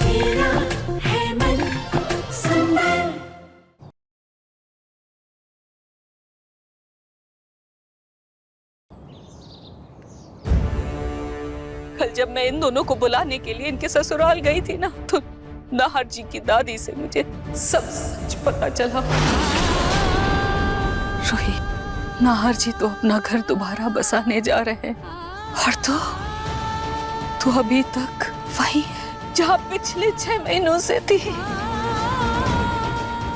मेरा है मन सुंदर। कल जब मैं इन दोनों को बुलाने के लिए इनके ससुराल गई थी ना, तो नाहर जी की दादी से मुझे सब सच पता चला। रूही, नाहर जी तो अपना घर दोबारा बसाने जा रहे हैं और तू अभी तक वही है जहाँ पिछले 6 महीनों से थी।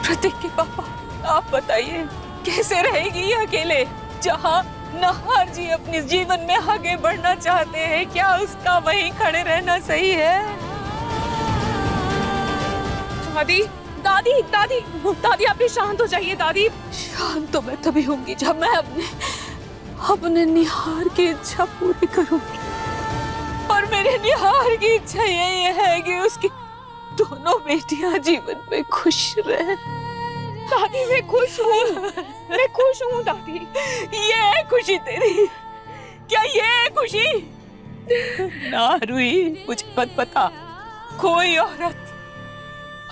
प्रतीक के पापा, आप बताइए कैसे रहेगी ये अकेले, जहाँ नाहर जी अपने जीवन में आगे बढ़ना चाहते हैं? क्या उसका वहीं खड़े रहना सही है? दादी दादी दादी दादी, आप भी शांत हो जाइए। दादी, शांत तो मैं तभी होंगी जब मैं अपने निहार की इच्छा पूरी करूंगी। और मेरे निहार की इच्छा यही है कि उसकी दोनों बेटियां जीवन में खुश रहे। दादी, मैं खुश हूँ दादी। ये है खुशी तेरी? क्या ये है खुशी? ना रूही, मुझे मत पता, कोई औरत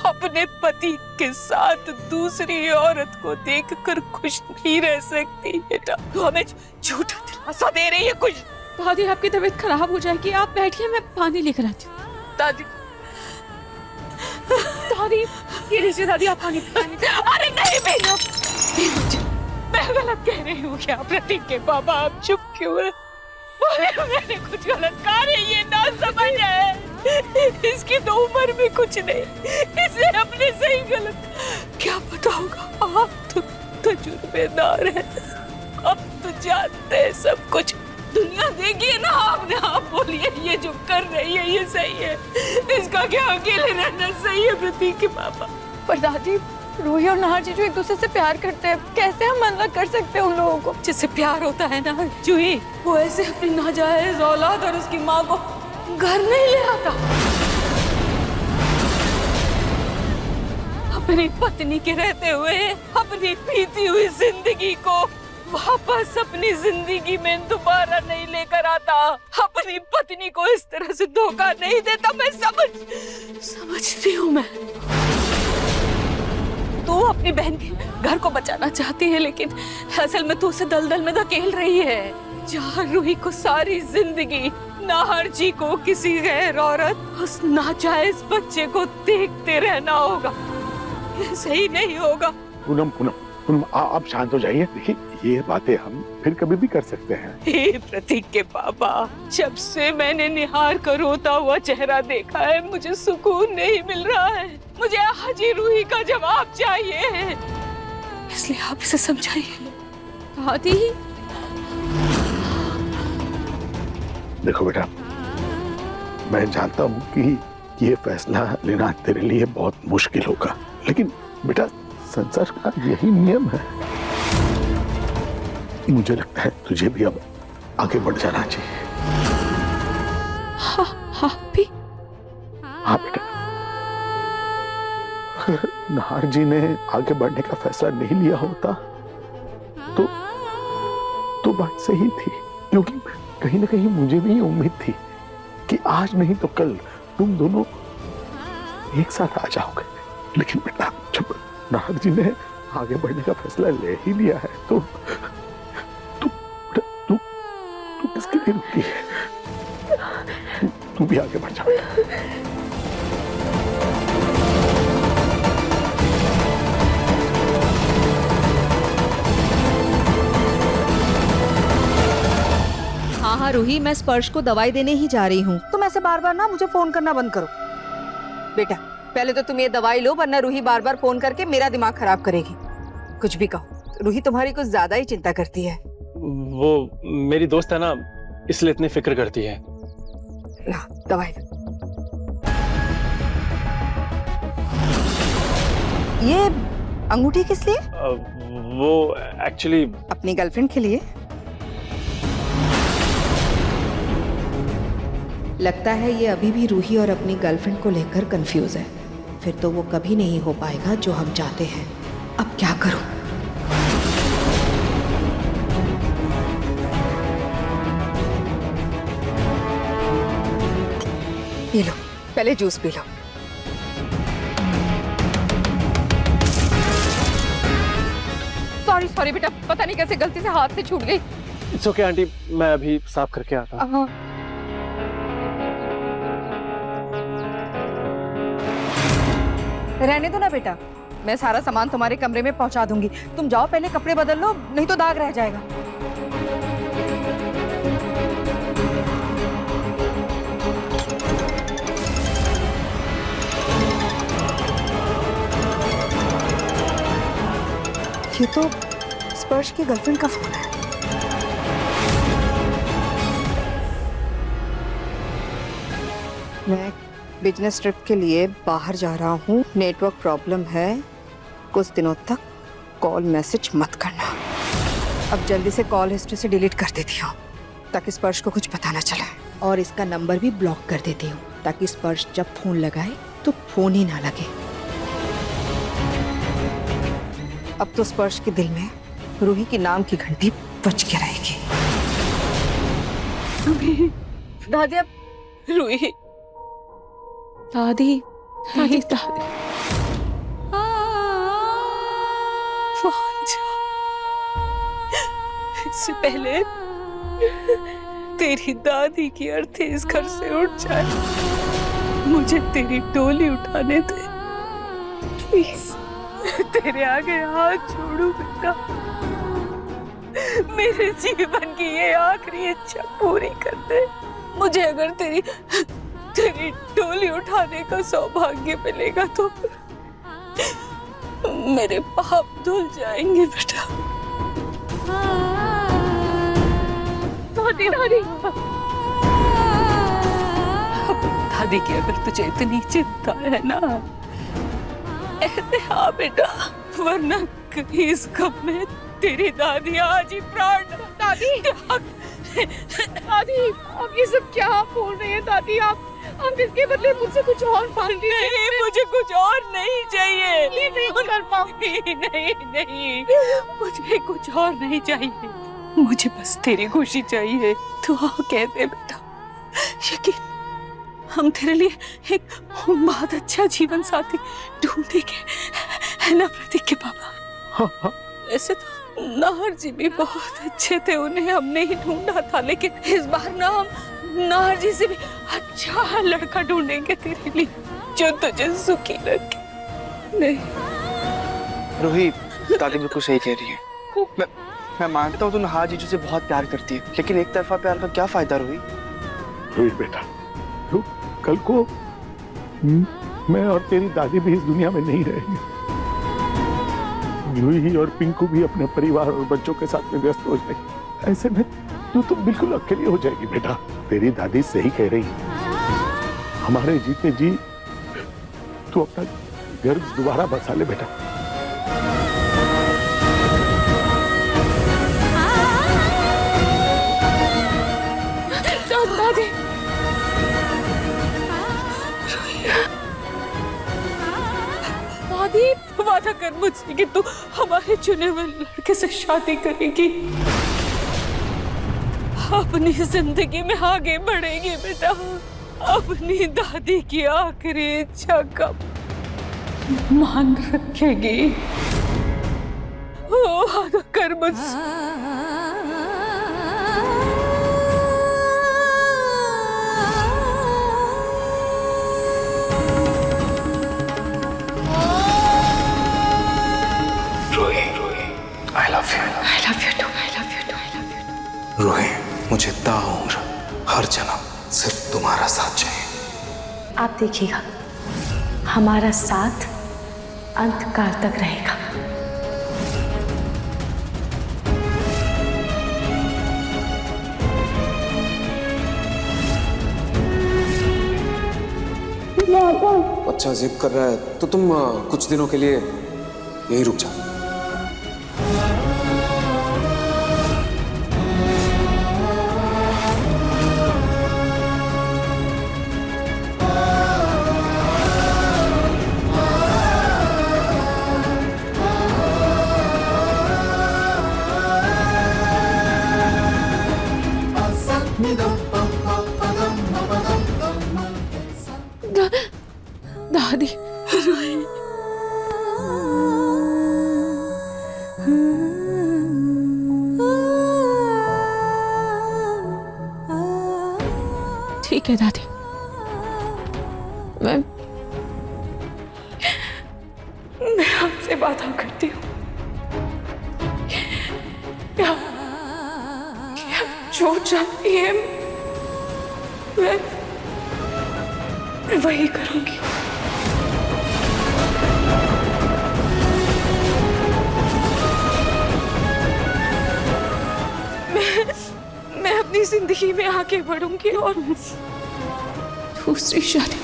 अपने पति के साथ दूसरी औरत को देखकर खुश नहीं रह सकती। बेटा, तू हमें झूठा दिलासा दे रही है कुछ। दादी, आपकी तबीयत खराब हो जाएगी, आप बैठिए, मैं पानी लेकर आती हूँ। दादी, दादी, ये लीजिए दादी, आप पानी। अरे नहीं बेनो, मैं गलत कह रही हूँ क्या? प्रतीक के पापा, आप चुप क्यों है? मैंने कुछ गलत कहा नहीं, ये ना समझ है। इसकी तो उम्र में कुछ नहीं, इसे अपने सही गलत क्या पता होगा। आप तो तजुर्बेदार हैं, आप तो जानते हैं सब कुछ। दुनिया देखिए ना, आपने आप बोलिए ये जो कर रही है ये सही है? इसका क्या अकेले रहना सही है प्रतीक के पापा? पर दादी, रूही और नाहर जी जो एक दूसरे से प्यार करते हैं, कैसे हम मना कर सकते हैं उन लोगों को? जिससे प्यार होता है ना जूही, वो ऐसे अपनी नाजायज औलाद और उसकी माँ को घर नहीं ले आता। अपनी पत्नी के रहते हुए अपनी बीती हुई जिंदगी को वापस अपनी जिंदगी में दोबारा नहीं लेकर आता। अपनी पत्नी को इस तरह से धोखा नहीं देता। मैं समझती हूँ मैं। तू अपनी बहन के घर को बचाना चाहती है, लेकिन असल में तू उसे दलदल में धकेल रही है, जहाँ रूही को सारी जिंदगी नाहर जी को किसी गैर औरत उस नाजायज बच्चे को देखते रहना होगा। ये सही नहीं होगा। पूनम, आप शांत हो जाइए। देखिए, ये बातें हम फिर कभी भी कर सकते हैं। हे प्रतीक के पापा, जब से मैंने निहार का रोता हुआ चेहरा देखा है, मुझे सुकून नहीं मिल रहा है। मुझे हाजी रूही का जवाब चाहिए, इसलिए आप इसे समझाइए। दादी, देखो बेटा, मैं जानता हूँ कि ये फैसला लेना तेरे लिए बहुत मुश्किल होगा, लेकिन बेटा संसार का यही नियम है। मुझे लगता है तुझे भी अब आगे बढ़ जाना चाहिए। हाँ भी? हाँ बेटा, अगर नाहर जी ने आगे बढ़ने का फैसला नहीं लिया होता तो बात सही थी, क्योंकि कहीं ना कहीं मुझे भी उम्मीद थी कि आज नहीं तो कल तुम दोनों एक साथ आ जाओगे। लेकिन बेटा, जब नाहर जी ने आगे बढ़ने का फैसला ले ही लिया है तो तू किसके लिए रुकी है? तू भी आगे बढ़ जा। हाँ रूही, मैं स्पर्श को दवाई देने ही जा रही हूँ। तुम ऐसे बार बार ना मुझे फोन करना बंद करो। बेटा, पहले तो तुम ये दवाई लो, वरना रूही बार बार फोन करके मेरा दिमाग खराब करेगी। कुछ भी कहो, रूही तुम्हारी कुछ ज्यादा ही चिंता करती है। वो मेरी दोस्त है ना, इसलिए इतनी फिक्र करती है। ना, दवाई दो। ये अंगूठी किस लिए? वो एक्चुअली अपनी गर्लफ्रेंड के लिए। लगता है ये अभी भी रूही और अपनी गर्लफ्रेंड को लेकर कंफ्यूज है। फिर तो वो कभी नहीं हो पाएगा जो हम चाहते हैं। अब क्या करूं? पी लो, पहले juice P low. Sorry sorry बेटा, पता नहीं कैसे गलती से हाथ से छूट गई। इट्स ओके आंटी, मैं अभी साफ करके आता हूँ। हाँ। रहने दो ना बेटा, मैं सारा सामान तुम्हारे कमरे में पहुंचा दूंगी। तुम जाओ पहले कपड़े बदल लो, नहीं तो दाग रह जाएगा। ये तो स्पर्श की गर्लफ्रेंड का फोन है। मैं बिजनेस ट्रिप के लिए बाहर जा रहा हूँ, नेटवर्क प्रॉब्लम है, कुछ दिनों तक कॉल मैसेज मत करना। अब जल्दी से कॉल हिस्ट्री से डिलीट कर देती हूँ ताकि स्पर्श को कुछ पता ना चले, और इसका नंबर भी ब्लॉक कर देती हूँ ताकि स्पर्श जब फोन लगाए तो फोन ही ना लगे। अब तो स्पर्श के दिल में रूही की नाम की घंटी बज के रहेगी। दादी अब रूही, दादी दादी दादी वहाँ जा। इससे पहले तेरी दादी की अर्थी इस घर से उठ जाए, मुझे तेरी डोली उठाने दे प्लीज। तेरे आगे हाथ छोड़ू बेटा, मेरे जीवन की ये आखिरी इच्छा पूरी कर दे। मुझे अगर तेरी डोली उठाने का सौभाग्य मिलेगा तो मेरे पाप धुल जाएंगे बेटा। दादी दादी दादी की अगर तुझे इतनी चिंता है ना, हाँ बेटा, वरना कहीं इस कब में तेरी दादी आज ही प्राण दादी दादी आप ये सब क्या बोल रही हैं दादी? आप इसके बदले मुझसे कुछ और मांग रही हैं। नहीं, मुझे कुछ और नहीं चाहिए। नहीं कर पाऊंगी। नहीं नहीं, मुझे कुछ और नहीं चाहिए, मुझे बस तेरी खुशी चाहिए। तू कह दे बेटा, यकीन हम तेरे लिए एक बहुत अच्छा जीवन साथी ढूंढेंगे, है ना प्रतीक के पापा? हाँ हाँ। ऐसे तो नाहर जी भी बहुत अच्छे थे, उन्हें हमने ही ढूंढा था, लेकिन इस बार ना हम नाहर जी से भी अच्छा लड़का ढूंढेंगे तेरे लिए, जो तुझे सुखी रखे। नहीं रूही, दादी बिल्कुल सही कह रही है। मैं मानता हूँ तू नाहर जीजू से बहुत प्यार करती है, लेकिन एक तरफा प्यार का क्या फायदा रूही? रूही बेटा, तू कल को मैं और तेरी दादी भी इस दुनिया में नहीं रहेंगे। रूही और पिंकू भी अपने परिवार और बच्चों के साथ में व्यस्त हो जाएगी। ऐसे में तू तो बिल्कुल अकेली हो जाएगी बेटा। तेरी दादी सही कह रही है, हमारे जीते जी तू अपना घर दोबारा बसा ले बेटा। दादी दादी वादा कर मुझसे कि तू हमारे चुने हुए लड़के से शादी करेगी, अपनी जिंदगी में आगे बढ़ेगी बेटा, अपनी दादी की आखिरी इच्छा का मान रखेगी। वादा कर मुझसे। रूही, मुझे ताउम्र हर जन्म सिर्फ तुम्हारा साथ चाहिए। आप देखिएगा, हमारा साथ अंत काल तक रहेगा। अच्छा जिद कर रहा है तो तुम कुछ दिनों के लिए यही रुक जाओ। दादी ठीक है दादी, मैं आपसे वादा करती हूँ कि आप जो चाहती है मैं वही करूंगी। मैं अपनी जिंदगी में आगे बढ़ूंगी और दूसरी शादी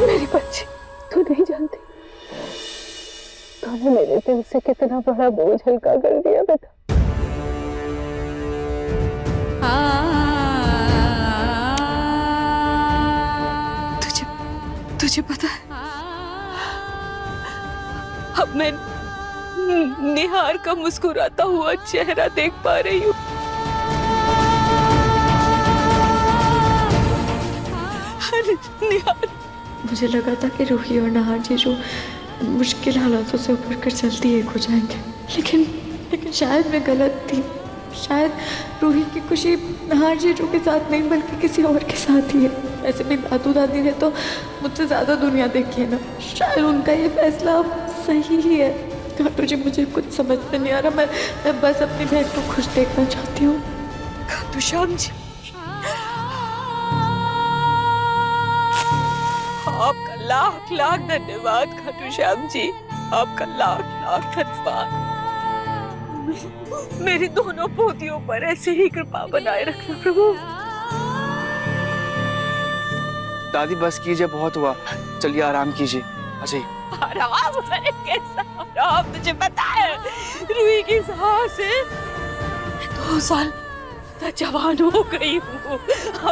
मेरी बच्ची, तू नहीं जानती तूने मेरे दिल से कितना बड़ा बोझ हल्का कर दिया बेटा। तुझे पता है, अब मैं निहार का मुस्कुराता हुआ चेहरा देख पा रही हूँ। निहार, मुझे लगा था कि रूही और नहार जी जो मुश्किल हालातों से उभर कर जल्दी एक हो जाएंगे, लेकिन शायद मैं गलत थी। शायद रूही की खुशी नहार जीजू के साथ नहीं बल्कि किसी और के साथ ही है। ऐसे भी दादू दादी ने तो मुझसे ज्यादा दुनिया देखी है ना, शायद उनका ये फैसला अब सही ही है। खाटू जी, मुझे कुछ समझ में नहीं आ रहा। मैं बस अपनी बहन को खुश देखना चाहती हूँ। खाटू श्याम जी, आपका लाख लाख धन्यवाद। खाटू श्याम जी, आपका लाख लाख धन्यवाद। मेरी दोनों पोतियों पर ऐसे ही कृपा बनाए रखना प्रभु। दादी बस कीजिए, बहुत हुआ, चलिए आराम कीजिए। अजय, आराम? अरे कैसा आराम? तुझे पता है रूही की सांस से 2 साल तक जवान हो गई हूँ।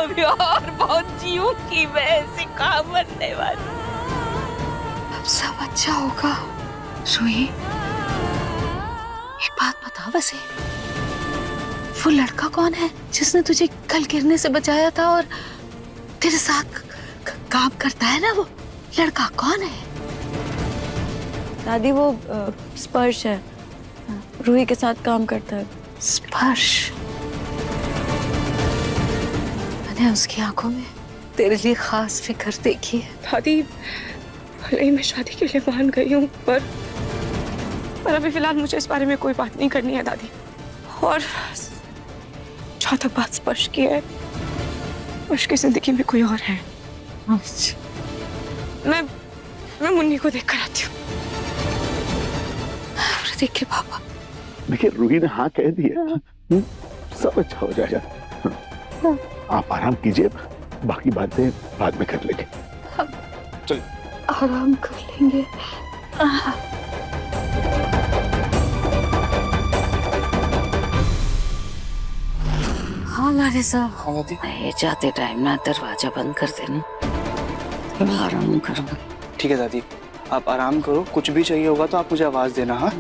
अभी और बहुत जीऊंगी मैं, ऐसे काम बनने वाली। अब सब अच्छा होगा। रूही, एक बात बता वैसे, वो लड़का कौन है जिसने तुझे कल गिरने से बचाया था और तेरे साथ काम करता है ना? वो लड़का कौन है? दादी, वो स्पर्श है, रूही के साथ काम करता है। स्पर्श? मैंने उसकी आंखों में तेरे लिए खास फिक्र देखी है। दादी, भले ही मैं शादी के लिए मान गई हूँ, पर अभी फिलहाल मुझे इस बारे में कोई बात नहीं करनी है दादी। और जहाँ तक बात स्पर्श की है, उसकी जिंदगी में कोई और है। मैं मुन्नी को देख कर आती हूँ। देखिए पापा, देखिए रूही ने हाँ कह दिया, सब अच्छा हो जाएगा। आप आराम कीजिए, बाकी बातें बाद में कर लेंगे। चल आराम कर लेंगे। हाँ लाडे साहब, हाँ दादी। ये जाते टाइम ना दरवाजा बंद कर देना, मैं आराम करूँगा। ठीक है दादी, आप आराम करो, कुछ भी चाहिए होगा तो आप मुझे आवाज देना। हाँ,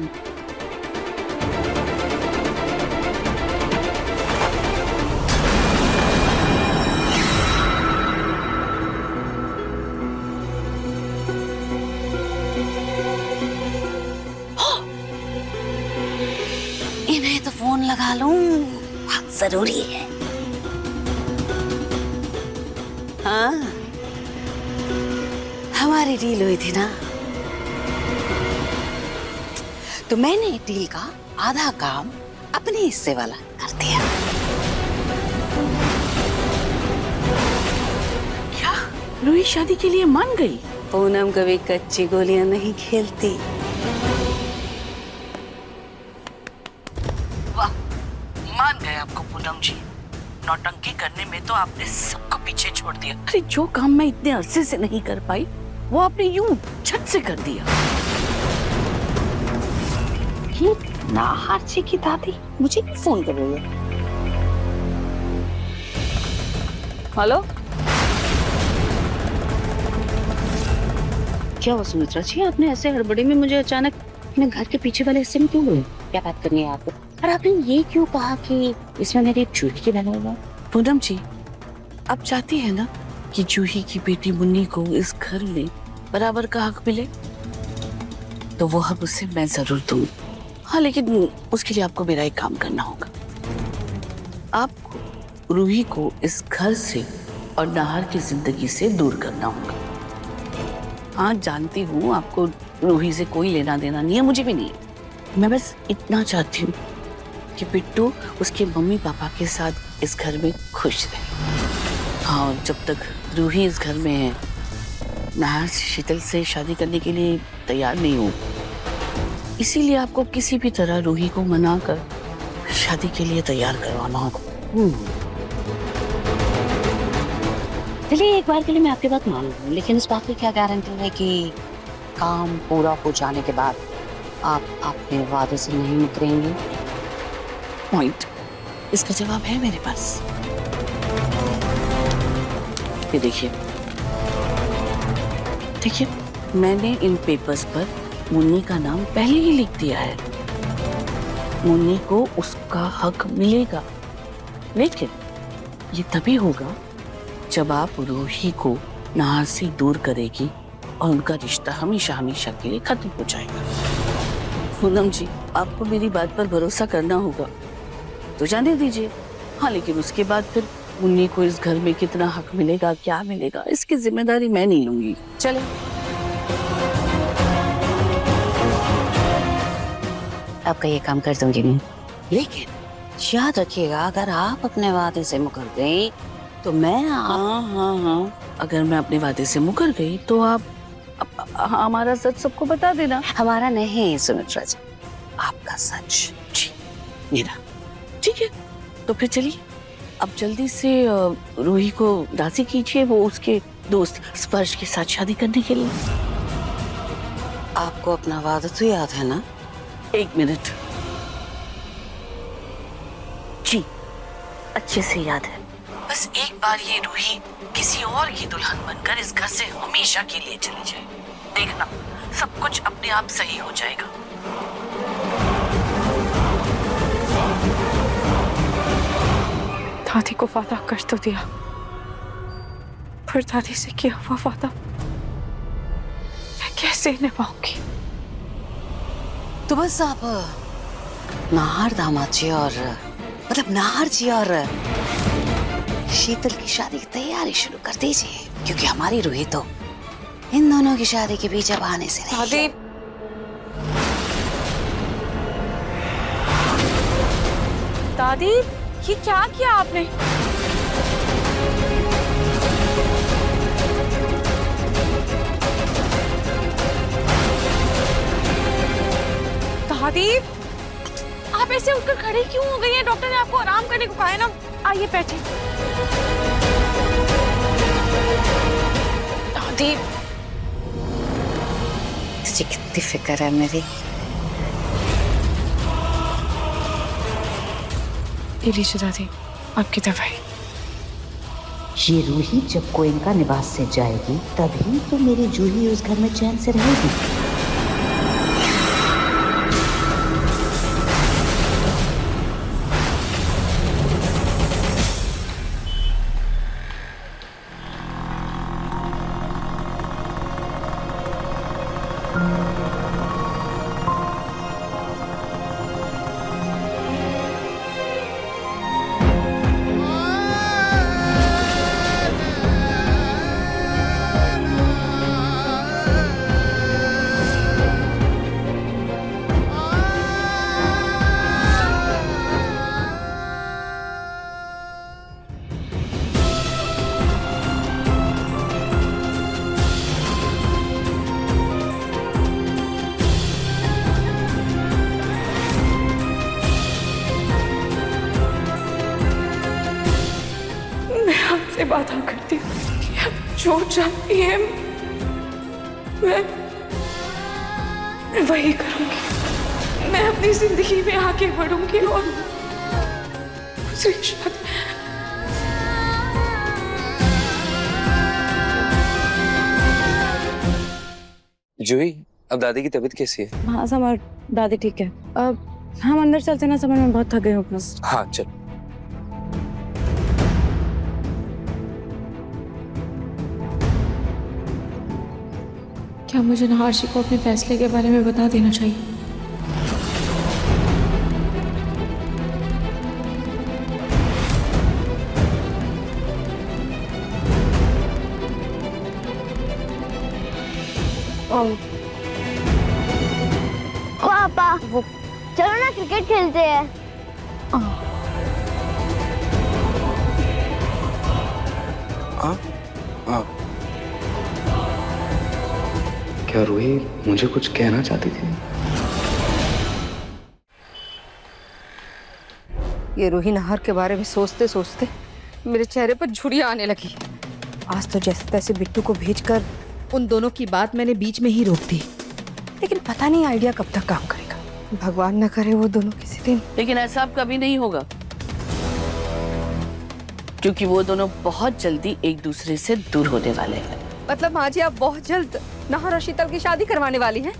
इन्हें तो फोन लगा लूं, बहुत जरूरी है। हाँ, हमारी डील हुई थी ना, तो मैंने डील का आधा काम अपने हिस्से वाला कर दिया। क्या रूही शादी के लिए मान गई? पूनम कभी कच्ची गोलियां नहीं खेलती। वाह, मान गए आपको पूनम जी। नौटंकी करने में तो आपने सबको पीछे छोड़ दिया। अरे जो काम मैं इतने अरसे से नहीं कर पाई, वो आपने यूं झट से कर दिया। ये नाहर जी की दादी मुझे भी फोन कर रही है। हेलो, क्या हुआ सुमित्रा जी, आपने ऐसे हड़बड़ी में मुझे अचानक अपने घर के पीछे वाले हिस्से में क्यों गए? क्या बात करनी है आपको? और आपने ये क्यों कहा कि इसमें मेरी एक चूड़ी की बना हुआ? पूनम जी, आप चाहती है ना कि जूही की बेटी मुन्नी को इस घर में बराबर का हक मिले, तो वो हक उसे मैं जरूर दूंगी। हाँ, लेकिन उसके लिए आपको मेरा एक काम करना होगा। आपको रूही को इस घर से और नाहर की जिंदगी से दूर करना होगा। हाँ, जानती हूँ आपको रूही से कोई लेना देना नहीं है, मुझे भी नहीं है। मैं बस इतना चाहती हूँ कि बिट्टू उसके मम्मी पापा के साथ इस घर में खुश रहे। हाँ, और जब तक रूही इस घर में है, नाहर शीतल से शादी करने के लिए तैयार नहीं हो, इसीलिए आपको किसी भी तरह रूही को मनाकर शादी के लिए तैयार करवाना होगा। चलिए, एक बार के लिए मैं आपकी बात मान लूं, लेकिन इस बात की क्या गारंटी है कि काम पूरा हो जाने के बाद आप अपने वादे से नहीं मुकरेंगे? पॉइंट, इसका जवाब है मेरे पास। ये देखिए, देखिए, मैंने इन पेपर्स पर मुन्नी का नाम पहले ही लिख दिया है। मुन्नी को उसका हक मिलेगा, लेकिन ये तभी होगा जब आप रूही को नाहर से दूर करेगी और उनका रिश्ता हमेशा हमेशा के लिए खत्म हो जाएगा। पूनम जी, आपको मेरी बात पर भरोसा करना होगा तो जाने दीजिए। हाँ, लेकिन उसके बाद फिर मुन्नी को इस घर में कितना हक मिलेगा, क्या मिलेगा, इसकी जिम्मेदारी मैं नहीं लूंगी। चले। आपका ये काम कर दूंगी मैं, लेकिन याद रखिएगा, अगर आप अपने वादे से मुकर गई तो मैं हाँ, अगर मैं अपने वादे से मुकर गई तो आप हमारा सच सबको बता देना। हमारा नहीं सुमित्रा जी, आपका सच। जी, मेरा। ठीक है, तो फिर चलिए अब जल्दी से रूही को राजी कीजिए, वो उसके दोस्त स्पर्श के साथ शादी करने के लिए। आपको अपना वादा तो याद है ना? 1 मिनट। जी, अच्छे से याद है। बस एक बार ये रूही किसी और की दुल्हन बनकर इस घर से हमेशा के लिए चली जाए, देखना सब कुछ अपने आप सही हो जाएगा। दादी को वादा कर तो दिया, पर दादी से किया हुआ वादा मैं कैसे निभाऊंगी? तो बस आप नाहर दामाद जी और मतलब नाहर जी और शीतल की शादी की तैयारी शुरू कर दीजिए, क्योंकि हमारी रूही तो इन दोनों की शादी के बीच अब आने से नहीं। दादी, दादी, ये क्या किया आपने? दादी, आप ऐसे उठकर खड़े क्यों हो गई हैं? डॉक्टर ने आपको आराम करने को कहा है ना। आइए बैठिए। दादी, तुझे कितनी फिक्र है मेरी। ये लीजिए दादी, आपकी दवाई। ये रूही जब गोयनका निवास से जाएगी तभी तो मेरी जूही उस घर में चैन से रहेगी। से वादा करती हूँ कि अब जो चाहती है मैं वही करूंगी। मैं अपनी जिंदगी में आगे बढ़ूंगी और दूसरी शादी। जूही, अब दादी की तबीयत कैसी है? हाँ समर, दादी ठीक है। अब हम अंदर चलते ना समर, मैं बहुत थक गई हूँ बस। हाँ चल। क्या मुझे नहार जी को अपने फैसले के बारे में बता देना चाहिए? पापा चलो ना क्रिकेट खेलते हैं। क्या रूही मुझे कुछ कहना चाहती थी? ये रूही नहर के बारे में सोचते सोचते मेरे चेहरे पर झुर्रियां आने लगी। आज तो जैसे तैसे बिट्टू को भेजकर उन दोनों की बात मैंने बीच में ही रोक दी, लेकिन पता नहीं आइडिया कब तक काम करेगा। भगवान न करे वो दोनों किसी दिन। लेकिन ऐसा अब कभी नहीं होगा, क्योंकि वो दोनों बहुत जल्दी एक दूसरे से दूर होने वाले हैं। मतलब माँ जी आप बहुत जल्द नहर और शीतल की शादी करवाने वाली हैं?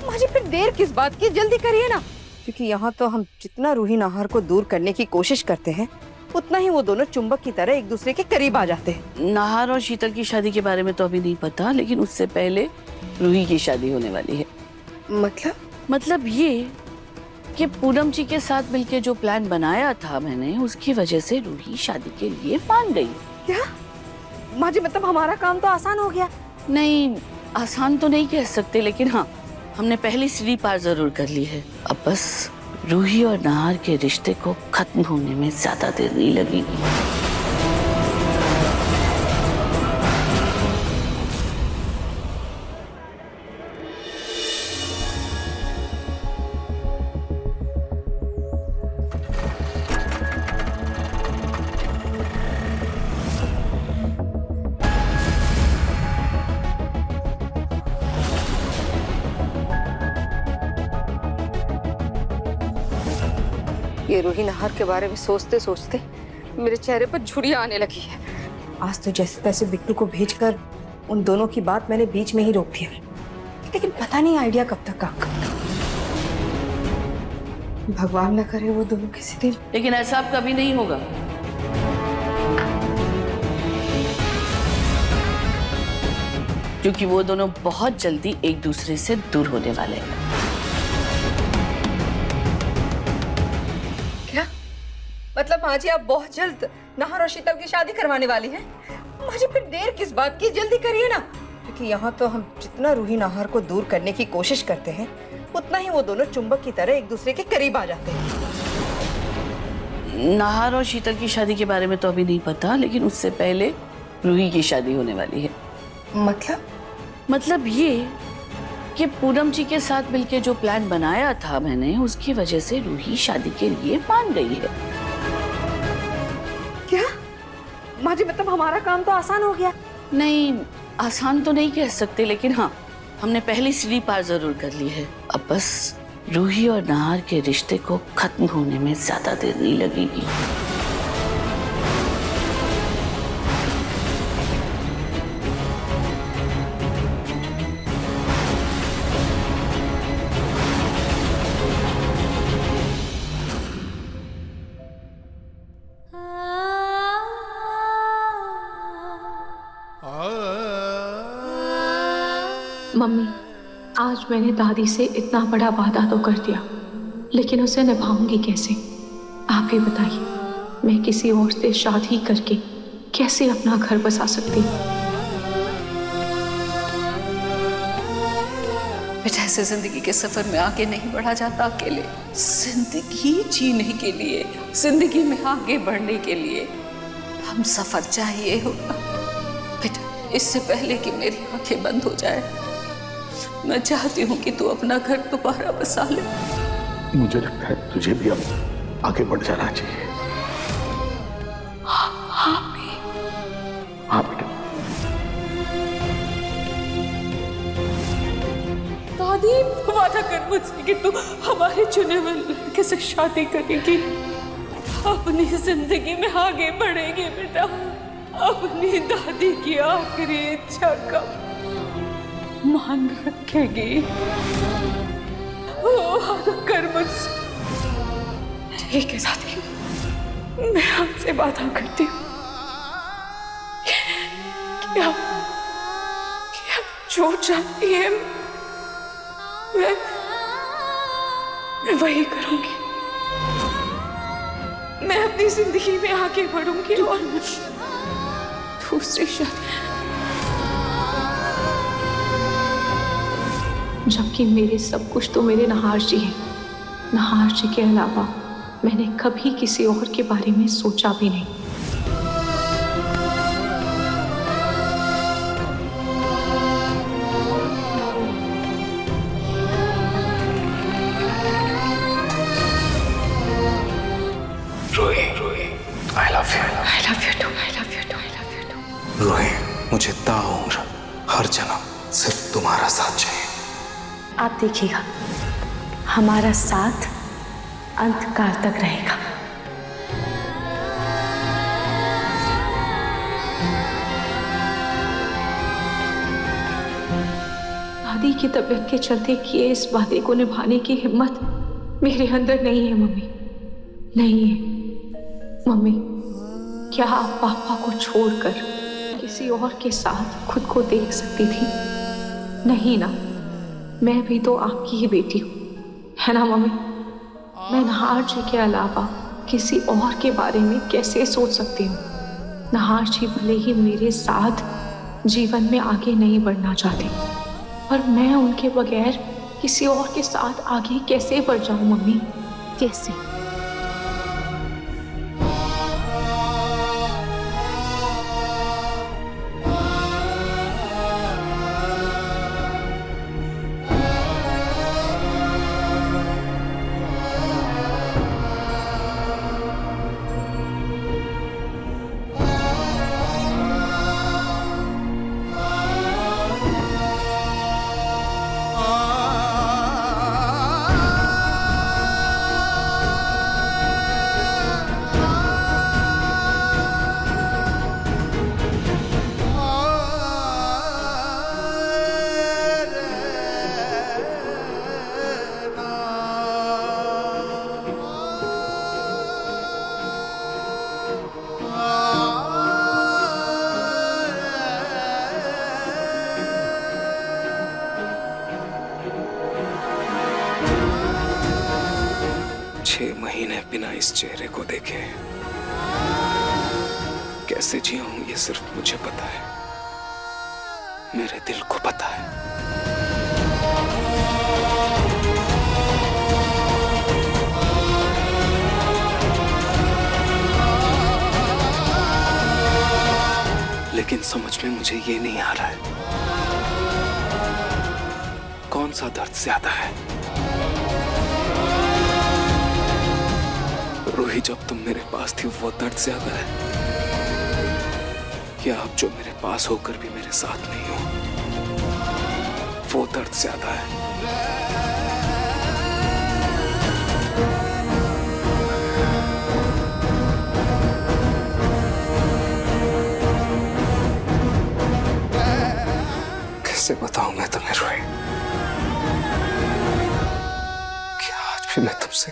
माँ जी फिर देर किस बात की, जल्दी करिए ना। क्योंकि यहाँ तो हम जितना रूही नहर को दूर करने की कोशिश करते हैं उतना ही वो दोनों चुंबक की तरह एक दूसरे के करीब आ जाते हैं। नाहर और शीतल की शादी के बारे में तो अभी नहीं पता, लेकिन उससे पहले रूही की शादी होने वाली है। मतलब ये कि पूनम जी के साथ मिलके जो प्लान बनाया था मैंने, उसकी वजह से रूही शादी के लिए मान गई। क्या माँ जी, मतलब हमारा काम तो आसान हो गया? नहीं, आसान तो नहीं कह सकते, लेकिन हाँ हमने पहली सीढ़ी पार जरूर कर ली है। अब बस रूही और नाहर के रिश्ते को खत्म होने में ज्यादा देर नहीं लगेगी। ये रूही नहर के बारे में सोचते सोचते मेरे चेहरे पर झुर्रियां आने लगी है। आज तो जैसे तैसे बिट्टू को भेजकर उन दोनों की बात मैंने बीच में ही रोक दिया, लेकिन पता नहीं आइडिया कब तक काम करेगा। भगवान न करे वो दोनों किसी दिन। लेकिन ऐसा अब कभी नहीं होगा, क्योंकि वो दोनों बहुत जल्दी एक दूसरे से दूर होने वाले हैं। मतलब माँ जी आप बहुत जल्द नाहर और शीतल की शादी करवाने वाली हैं? माँ जी फिर देर किस बात की, जल्दी करिए ना। क्योंकि यहाँ तो हम जितना रूही नाहर को दूर करने की कोशिश करते हैं उतना ही वो दोनों चुंबक की तरह एक दूसरे के करीब आ जाते हैं। नाहर और शीतल की शादी के बारे में तो अभी नहीं पता, लेकिन उससे पहले रूही की शादी होने वाली है। मतलब ये कि पूनम जी के साथ मिलके जो प्लान बनाया था मैंने, उसकी वजह से रूही शादी के लिए मान गई है। क्या माँ जी, मतलब हमारा काम तो आसान हो गया? नहीं, आसान तो नहीं कह सकते, लेकिन हाँ हमने पहली सीढ़ी पार जरूर कर ली है। अब बस रूही और नाहर के रिश्ते को खत्म होने में ज्यादा देर नहीं लगेगी। मम्मी, आज मैंने दादी से इतना बड़ा वादा तो कर दिया, लेकिन उसे निभाऊंगी कैसे? आप ही बताइए, मैं किसी और से शादी करके कैसे अपना घर बसा सकती हूँ? बेटा, ऐसे जिंदगी के सफर में आगे नहीं बढ़ा जाता अकेले। जिंदगी जीने के लिए, जिंदगी में आगे बढ़ने के लिए हम सफर चाहिए होगा। बेटा, इससे पहले कि मेरी आंखें बंद हो जाए, मैं चाहती हूँ कि तू अपना घर दोबारा बसा ले। मुझे लगता है तुझे भी अब आगे बढ़ जाना चाहिए। हाँ बेटा। दादी, वादा कर मुझसे कि तू हमारे चुने हुए लड़के से शादी करेगी, अपनी जिंदगी में आगे बढ़ेगी। बेटा, अपनी दादी की आखिरी इच्छा का मान रखेगी। वादा कर मुझसे। ठीक है दादी, मैं आपसे वादा करती हूँ कि आप जो चाहती है मैं वही करूंगी। मैं अपनी जिंदगी में आगे बढ़ूंगी और दूसरी शादी, जबकि मेरे सब कुछ तो मेरे नहार जी हैं। नहार जी के अलावा मैंने कभी किसी और के बारे में सोचा भी नहीं। Ruhi, I love you. I love you too, I love you too, I love you too. Ruhi, मुझे ताउम्र हर जन्म सिर्फ तुम्हारा साथ चाहिए। आप देखिएगा, हमारा साथ अंतकाल तक रहेगा। दादी की तबीयत के चलते किए इस वादे को निभाने की हिम्मत मेरे अंदर नहीं है मम्मी, नहीं है। मम्मी, क्या आप पापा को छोड़कर किसी और के साथ खुद को देख सकती थी? नहीं ना, मैं भी तो आपकी ही बेटी हूँ, है ना मम्मी? मैं नहार जी के अलावा किसी और के बारे में कैसे सोच सकती हूँ? नहार जी भले ही मेरे साथ जीवन में आगे नहीं बढ़ना चाहते, पर मैं उनके बगैर किसी और के साथ आगे कैसे बढ़ जाऊं मम्मी? कैसे? महीने बिना इस चेहरे को देखे कैसे जिया हूं ये सिर्फ मुझे पता है, मेरे दिल को पता है। लेकिन समझ में मुझे ये नहीं आ रहा है कौन सा दर्द ज्यादा है। रूही, जब तुम मेरे पास थी वो दर्द ज्यादा है या अब जो मेरे पास होकर भी मेरे साथ नहीं हो वो दर्द ज्यादा है? कैसे बताऊं मैं तुम्हें रूही कि आज भी मैं तुमसे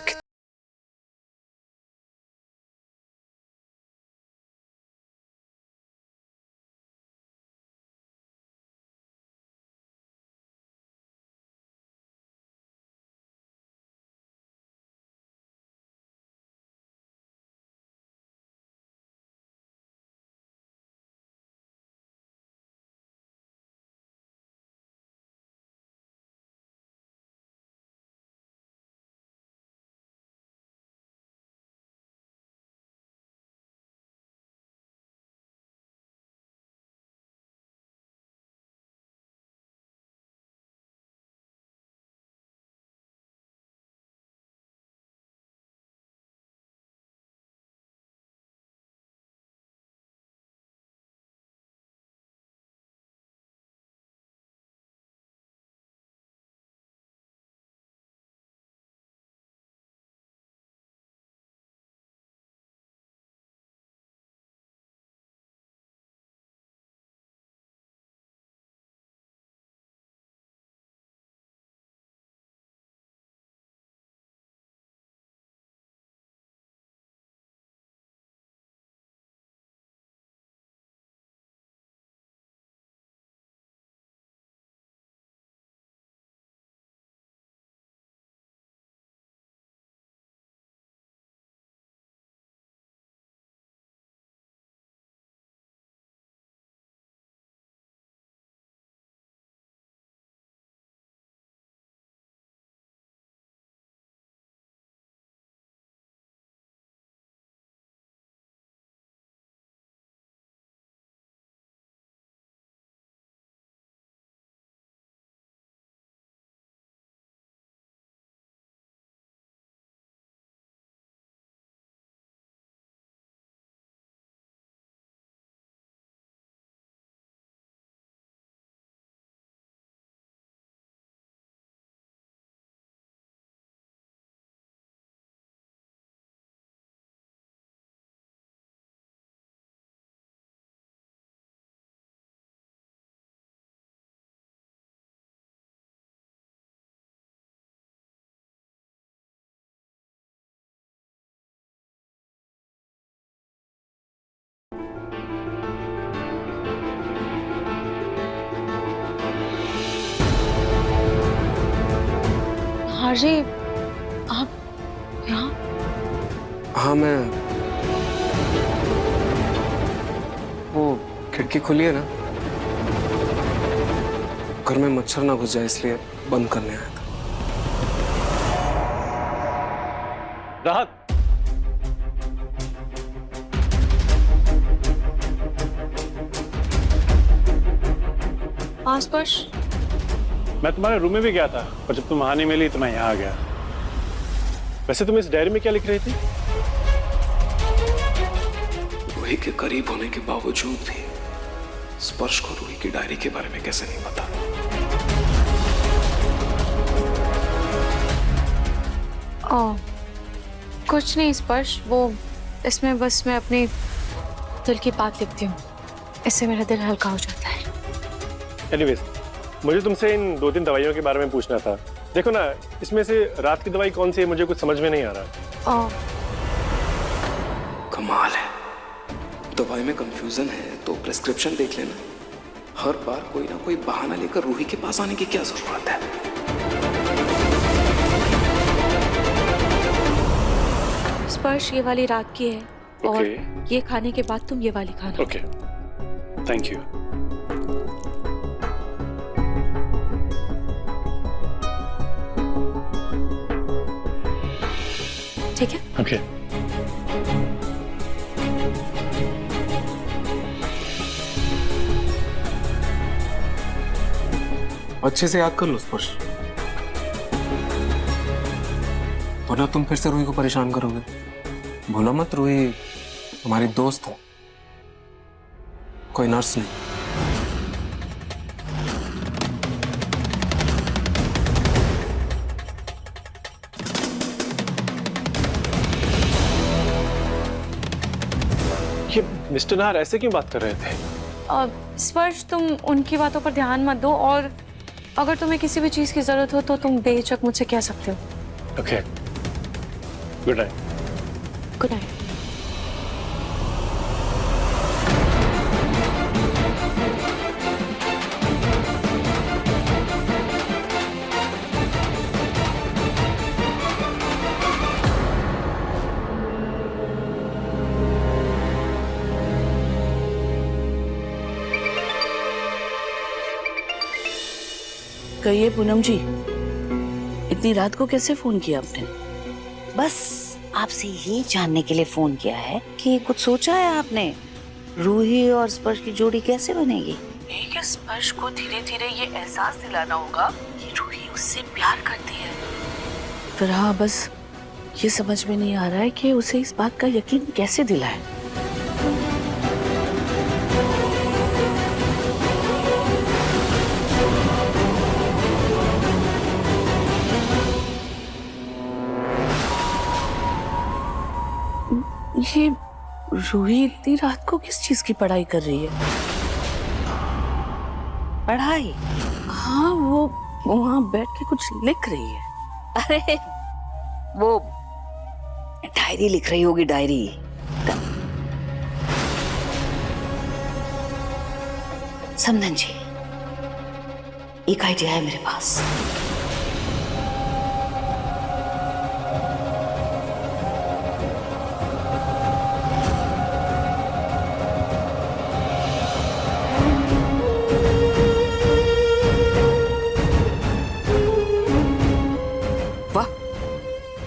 नहार जी, आप यहाँ? हाँ, मैं वो खिड़की खुली है ना, घर में मच्छर ना घुस जाए इसलिए बंद करने आया था। राहत, स्पर्श, मैं तुम्हारे रूम में भी गया था, पर जब तुम वहां नहीं मिली तो मैं यहाँ आ गया। वैसे तुम इस डायरी में क्या लिख रही थी? रूही के करीब होने के बावजूद भी स्पर्श को रूही की डायरी के बारे में कैसे नहीं पता? कुछ नहीं स्पर्श, वो इसमें बस मैं अपनी दिल की बात लिखती हूँ, इससे मेरा दिल हल्का हो जाता है। एनीवेज, मुझे तुमसे इन 2-3 दवाइयों के बारे में पूछना था। देखो ना, इसमें से रात की दवाई कौन सी है मुझे कुछ समझ में नहीं आ रहा। कमाल है, दवाई में कंफ्यूजन है तो प्रिस्क्रिप्शन देख लेना। हर बार कोई ना कोई बहाना लेकर रूही के पास आने की क्या जरूरत है? स्पर्श, ये वाली रात की है और Okay. ये खाने के बाद तुम ये वाली खाना। Okay, thank you. ठीक है? ओके। अच्छे से याद कर लो स्पर्श, वरना तुम फिर से रूही को परेशान करोगे। भूलो मत, रूही हमारी दोस्त है, कोई नर्स नहीं। ये मिस्टर नाहर ऐसे क्यों बात कर रहे थे? स्पर्श, तुम उनकी बातों पर ध्यान मत दो, और अगर तुम्हें किसी भी चीज की जरूरत हो तो तुम बेहिचक मुझसे कह सकते हो। Okay, good night. Good night. कहिए पूनम जी, इतनी रात को कैसे फोन किया आपने? बस आपसे ये जानने के लिए फोन किया है कि कुछ सोचा है आपने, रूही और स्पर्श की जोड़ी कैसे बनेगी? एक स्पर्श को धीरे धीरे ये एहसास दिलाना होगा कि रूही उससे प्यार करती है। फिर हाँ, बस ये समझ में नहीं आ रहा है कि उसे इस बात का यकीन कैसे दिलाए। ये रूही इतनी रात को किस चीज की पढ़ाई कर रही है? पढ़ाई? हाँ, वो वहां बैठ के कुछ लिख रही है। अरे वो डायरी लिख रही होगी, डायरी। समधन जी, एक आइडिया है मेरे पास।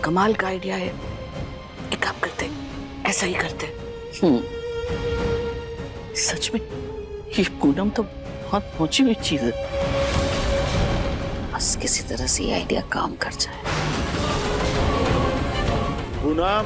कमाल का आइडिया है। एक काम करते, ऐसा ही करते। सच में ये पूनम तो बहुत पहुंची हुई चीज है। बस किसी तरह से ये आइडिया काम कर जाए। पूनम,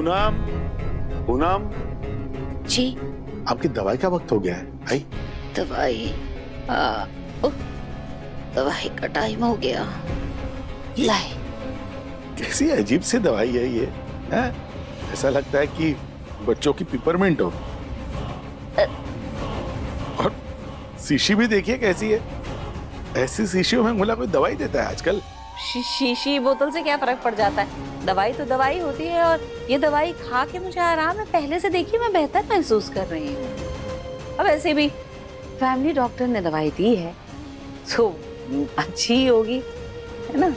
पूनम, पूनम जी, आपकी दवाई का वक्त हो गया है। आई दवाई? दवाई का टाइम हो गया। लाए। कैसी अजीब सी दवाई है ये, हैं? ऐसा लगता है कि बच्चों की पिपरमिंट हो। शीशी भी देखिए कैसी है। ऐसी शीशियों में मुला कोई दवाई देता है आजकल? शीशी बोतल से क्या फर्क पड़ जाता है? दवाई तो दवाई होती है, और ये दवाई खा के मुझे आराम है। पहले से देखिए मैं बेहतर महसूस कर रही हूँ। अब ऐसे भी फैमिली डॉक्टर ने दवाई दी है तो अच्छी ही होगी, है ना?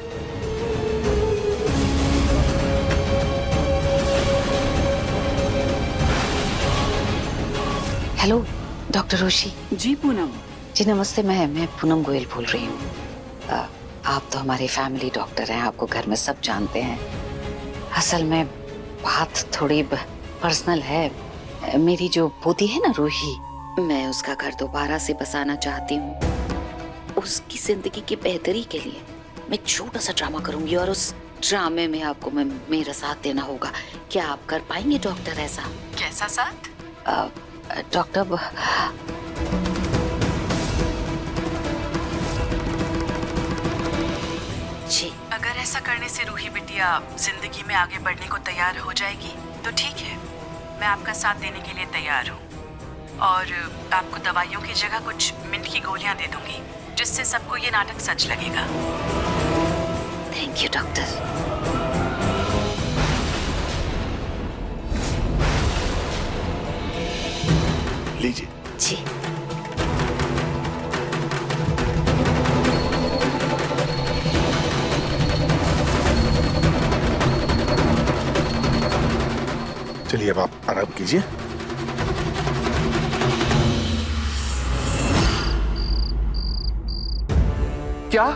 हेलो डॉक्टर रोशी। जी पूनम। जी नमस्ते, मैं पूनम गोयल बोल रही हूँ। आप तो हमारे फैमिली डॉक्टर हैं, आपको घर में सब जानते हैं। असल में बात थोड़ी पर्सनल है। मेरी जो पोती है ना रूही, मैं उसका घर दोबारा से बसाना चाहती हूँ। उसकी जिंदगी की बेहतरी के लिए मैं छोटा सा ड्रामा करूंगी, और उस ड्रामे में आपको मेरा साथ देना होगा। क्या आप कर पाएंगे डॉक्टर ऐसा? कैसा साथ? डॉक्टर जी, अगर ऐसा करने से रूही बिटिया जिंदगी में आगे बढ़ने को तैयार हो जाएगी तो ठीक है, मैं आपका साथ देने के लिए तैयार हूँ। और आपको दवाइयों की जगह कुछ मिंट की गोलियां दे दूंगी, जिससे सबको ये नाटक सच लगेगा। Thank you doctor. लीजिए। जी चलिए अब आप आराम कीजिए। क्या?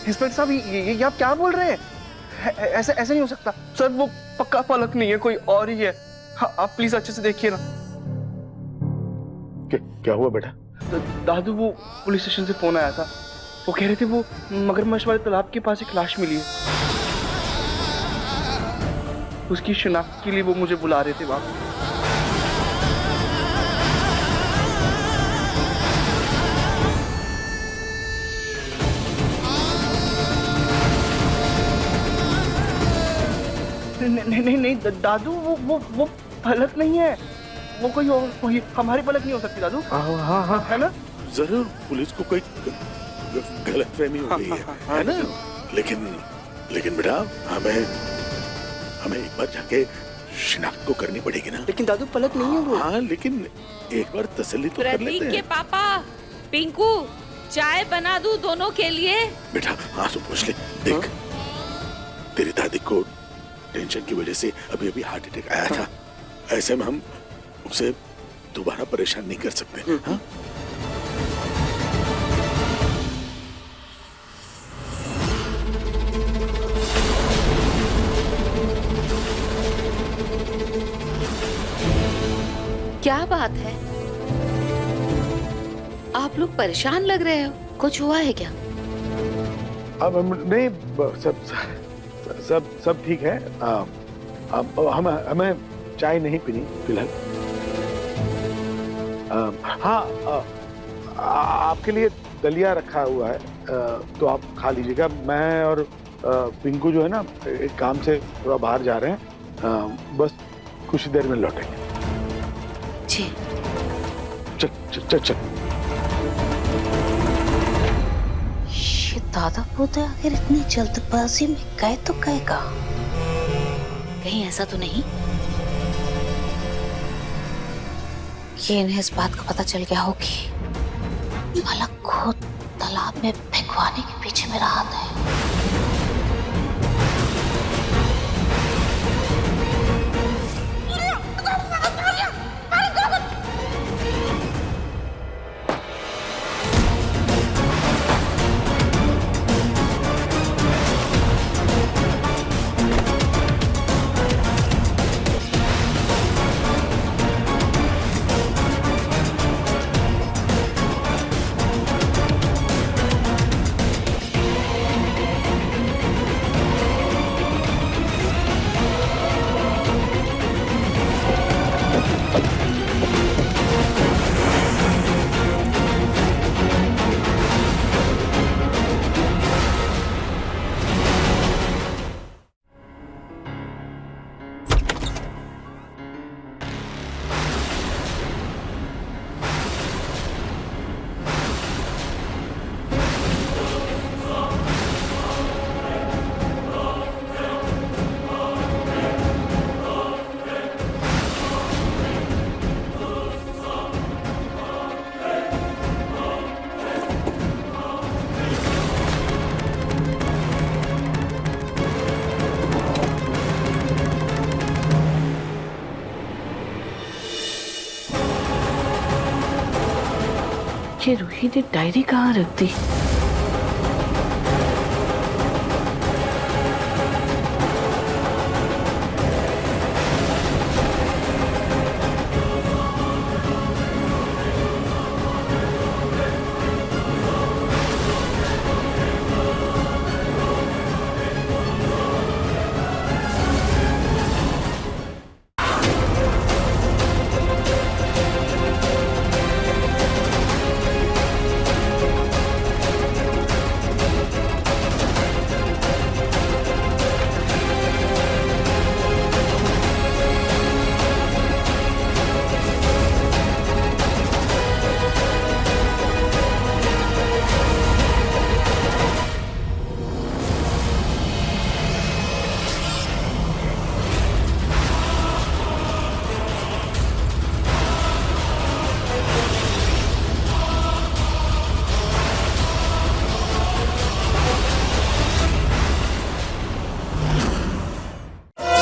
इंस्पेक्टर साहब, ये आप क्या बोल रहे हैं? ऐसे ऐसे नहीं हो सकता सर। वो पक्का पलक नहीं है, कोई और ही है। हाँ, आप प्लीज अच्छे से देखिए ना। क्या हुआ बेटा? दादू, वो पुलिस स्टेशन से फोन आया था। वो कह रहे थे वो मगरमच्छ वाले तालाब के पास एक लाश मिली है। उसकी शिनाख्त के लिए वो मुझे बुला रहे थे वहां। नहीं दादू, वो पलक नहीं है। वो कोई हमारी पलक नहीं हो सकती दादू। हाँ है ना? जरूर पुलिस को कोई गलतफहमी हो गई है ना? लेकिन बेटा हमें एक बार जाके शिनाख्त को करनी पड़ेगी ना। लेकिन दादू पलक नहीं है वो। हाँ, लेकिन एक बार तसल्ली तो कर लेते हैं। के पापा, पिंकू, चाय बना दूं दोनों के लिए? बेटा आंसू पूछ ले। देख, तेरी दादी को टेंशन की वजह से अभी हार्ट अटैक आया था। ऐसे में हम उसे दोबारा परेशान नहीं कर सकते। हाँ? क्या बात है, आप लोग परेशान लग रहे हो? कुछ हुआ है क्या? अब नहीं, सब ठीक है। अब हमें चाय नहीं पीनी फिलहाल। हाँ, आपके लिए दलिया रखा हुआ है, तो आप खा लीजिएगा। मैं और पिंकू जो है ना, एक काम से थोड़ा बाहर जा रहे हैं। बस कुछ देर में लौटेंगे। जी चल। ये दादा पोते आखिर इतनी जल्दबाजी में गए तो गए कहाँ? कहीं ऐसा तो नहीं कि इन्हें इस बात का पता चल गया हो कि पलक को तालाब में फेंकवाने के पीछे मेरा हाथ है? ये रूही ने डायरी कहाँ रख दी?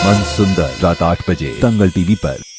मन सुंदर रात 8 बजे दंगल टीवी पर।